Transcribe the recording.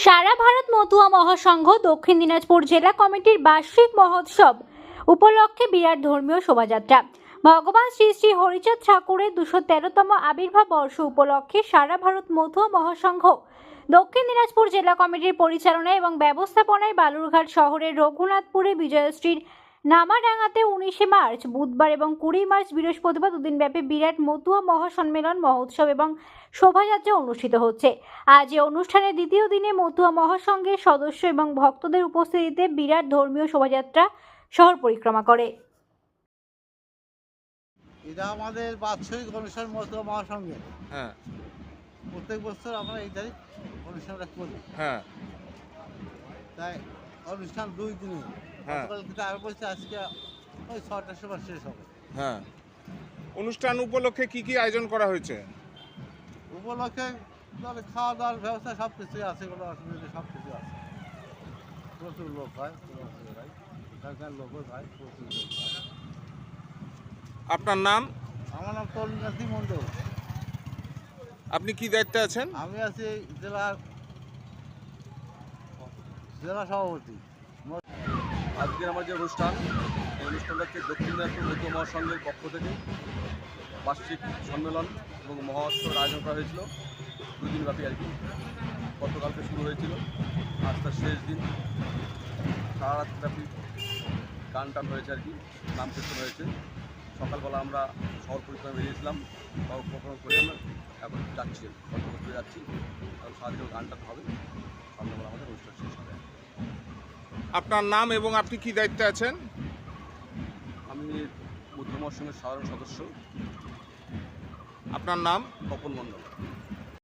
সারা ভারত মতুয়া মহাসংঘ দক্ষিণ দিনাজপুর জেলা কমিটির বার্ষিক মহোৎসব উপলক্ষে বিরাট ধর্মীয় শোভাযাত্রা। ভগবান শ্রী শ্রী হরিচাঁদ ঠাকুরের 213তম আবির্ভাব বর্ষ উপলক্ষে সারা ভারত মতুয়া মহাসংঘ দক্ষিণ দিনাজপুর জেলা কমিটির পরিচালনায় এবং ব্যবস্থাপনায় বালুরঘাট শহরের রঘুনাথপুরে বিজয়শ্রীর নামাডাঙ্গাতে 19শে মার্চ বুধবার এবং 20 মার্চ বৃহস্পতিবার দুদিনব্যাপী বিরাট মতুয়া মহাসম্মেলন মহোৎসব এবং শোভাযাত্রা অনুষ্ঠিত হচ্ছে। আজ এই অনুষ্ঠানের দ্বিতীয় দিনে মতুয়া মহাসংঘের সদস্য এবং ভক্তদের উপস্থিতিতে বিরাট ধর্মীয় শোভাযাত্রা শহর পরিক্রমা করে। এটা আমাদের বাৎসরিক অনুষ্ঠান মতুয়া মহাসংঘের। হ্যাঁ প্রত্যেক বছর আমরা এই তারিখ অনুষ্ঠানটা করি। হ্যাঁ তাই অনুষ্ঠান 2 দিনে। হ্যাঁ গতকালকে আরো বলছে আজকে ওই 6টার সময় শেষ হবে। হ্যাঁ অনুষ্ঠান উপলক্ষে কি কি আয়োজন করা হয়েছে? উপলক্ষে তাহলে খাওয়া দাওয়ার ব্যবস্থা সব কিছুই আছে, কোনো অসুবিধা সব কিছু আছে। প্রচুর লোক হয়, এখানকার লোকও হয়, প্রচুর লোক হয়। আপনার নাম? আমার নাম তরুণাথী মণ্ডল। আপনি কি দায়িত্বে আছেন? আমি আছি জেলা সভাপতি। আজকের আমার যে অনুষ্ঠান, এই অনুষ্ঠানটাকে দক্ষিণ দিনাজপুর মতুয়া মহাসংঘের পক্ষ থেকে বার্ষিক সম্মেলন এবং মহোৎসবের আয়োজন করা হয়েছিল 2 দিন ব্যাপী আর কি। গতকালকে শুরু হয়েছিল, আজ তার শেষ দিন। সারা রাত ব্যাপী গান টান হয়েছে আর কি, নাম কীর্তন হয়েছে। সকালবেলা আমরা শহর পরিক্রমা বেরিয়েছিলাম, পরিক্রমা করে আমরা এখন যাচ্ছি, করে যাচ্ছি। কারণ সারাদিনও গান টান হবে, সন্ধ্যাবেলা আমাদের অনুষ্ঠান শেষ হবে। আপনার নাম এবং আপনি কি দায়িত্বে আছেন? আমি মতুয়া মহাসংঘের সাধারণ সদস্য। আপনার নাম? তপন মণ্ডল।